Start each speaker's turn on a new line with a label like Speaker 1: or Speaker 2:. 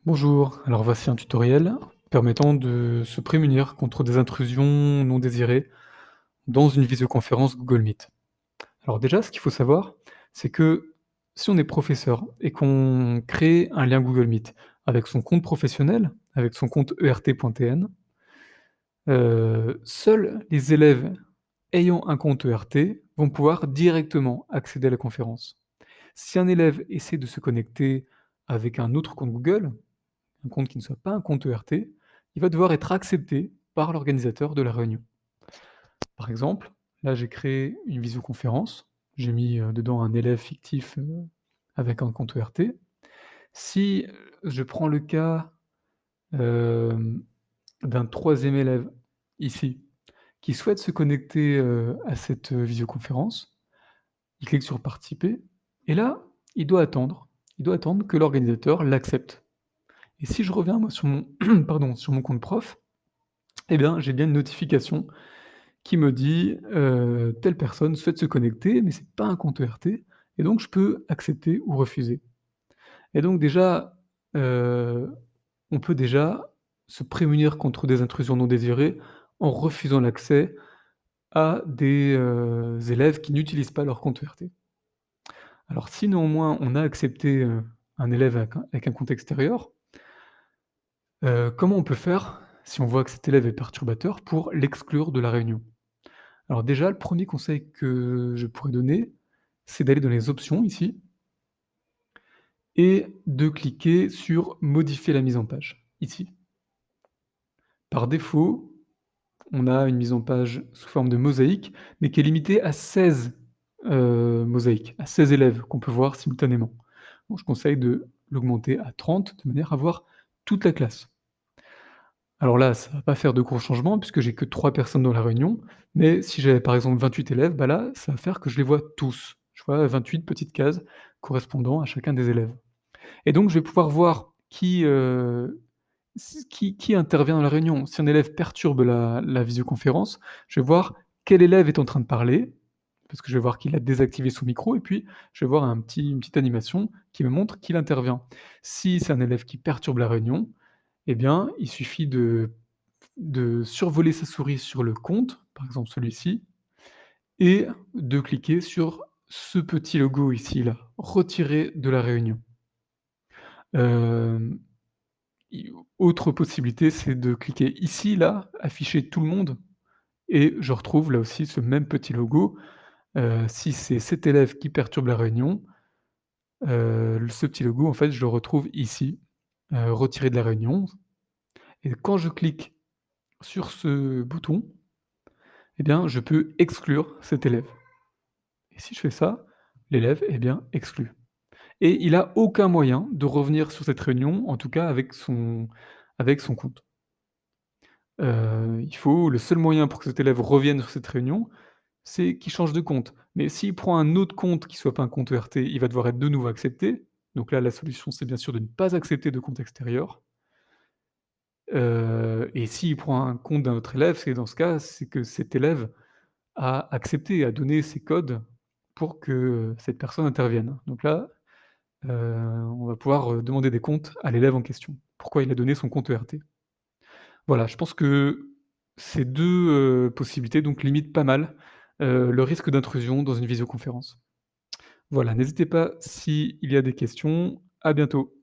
Speaker 1: Bonjour, alors voici un tutoriel permettant de se prémunir contre des intrusions non désirées dans une visioconférence Google Meet. Alors déjà, ce qu'il faut savoir, c'est que si on est professeur et qu'on crée un lien Google Meet avec son compte professionnel, avec son compte ERT.tn, seuls les élèves ayant un compte ERT vont pouvoir directement accéder à la conférence. Si un élève essaie de se connecter avec un autre compte Google, un compte qui ne soit pas un compte ERT, il va devoir être accepté par l'organisateur de la réunion. Par exemple, là j'ai créé une visioconférence, j'ai mis, dedans un élève fictif, avec un compte ERT. Si, je prends le cas, hem, d'un troisième élève ici, qui souhaite se connecter, à cette, visioconférence, il clique sur participer et là, il doit attendre. Il doit attendre que l'organisateur l'accepte et si je reviens moi sur mon pardon, sur mon compte prof, eh bien, j'ai bien une notification qui me dit, «Telle personne souhaite se connecter, mais c'est pas un compte ERT» et donc je peux accepter ou refuser et donc déjà, heu, on peut déjà se prémunir contre des intrusions non désirées en refusant l'accès à des, élèves qui n'utilisent pas leur compte ERT. Alors si néanmoins on a accepté, un élève avec un compte extérieur, comment on peut faire si on voit que cet élève est perturbateur pour l'exclure de la réunion? Alors déjà, le premier conseil que je pourrais donner, c'est d'aller dans les options ici et de cliquer sur «Modifier la mise en page», ici. Par défaut, on a une mise en page sous forme de mosaïque, mais qui est limitée à 16 mosaïques, à 16 élèves qu'on peut voir simultanément. Donc je conseille de l'augmenter à 30 de manière à voir toute la classe. Alors là, ça va pas faire de gros changements puisque j'ai que 3 personnes dans la réunion, mais si j'avais par exemple 28 élèves, bah là, ça va faire que je les vois tous. Je vois 28 petites cases correspondant à chacun des élèves et donc je vais pouvoir voir qui intervient dans la réunion. Si un élève perturbe la visioconférence, je vais voir quel élève est en train de parler, parce que je vais voir qu'il a désactivé son micro et puis je vais voir une petite animation qui me montre qu'il intervient. Si c'est un élève qui perturbe la réunion, eh bien, il suffit de survoler sa souris sur le compte, par exemple celui-ci, et de cliquer sur ce petit logo ici là, «Retirer de la réunion». Hem, i Autre possibilité, c'est de cliquer ici là, «Afficher tout le monde» et je retrouve là aussi ce même petit logo. Si c'est cet élève qui perturbe la réunion, ce petit logo en fait je le retrouve ici, «Retirer de la réunion» et quand je clique sur ce bouton, eh bien, je peux exclure cet élève et si je fais ça, l'élève est bien exclu et il a aucun moyen de revenir sur cette réunion, en tout cas avec son compte. Le seul moyen pour que cet élève revienne sur cette réunion, c'est qu'il change de compte. Mais s'il prend un autre compte qui soit pas un compte ERT, il va devoir être de nouveau accepté. Donc là, la solution, c'est bien sûr de ne pas accepter de compte extérieur. Et s'il prend un compte d'un autre élève, c'est dans ce cas, c'est que cet élève a accepté, a donné ses codes pour que cette personne intervienne. Donc là, on va pouvoir, demander des comptes à l'élève en question. Pourquoi il a donné son compte ERT. Voilà, je pense que ces 2 possibilités donc limitent pas mal, le risque d'intrusion dans une visioconférence. Voilà, n'hésitez pas s'il y a des questions. À bientôt.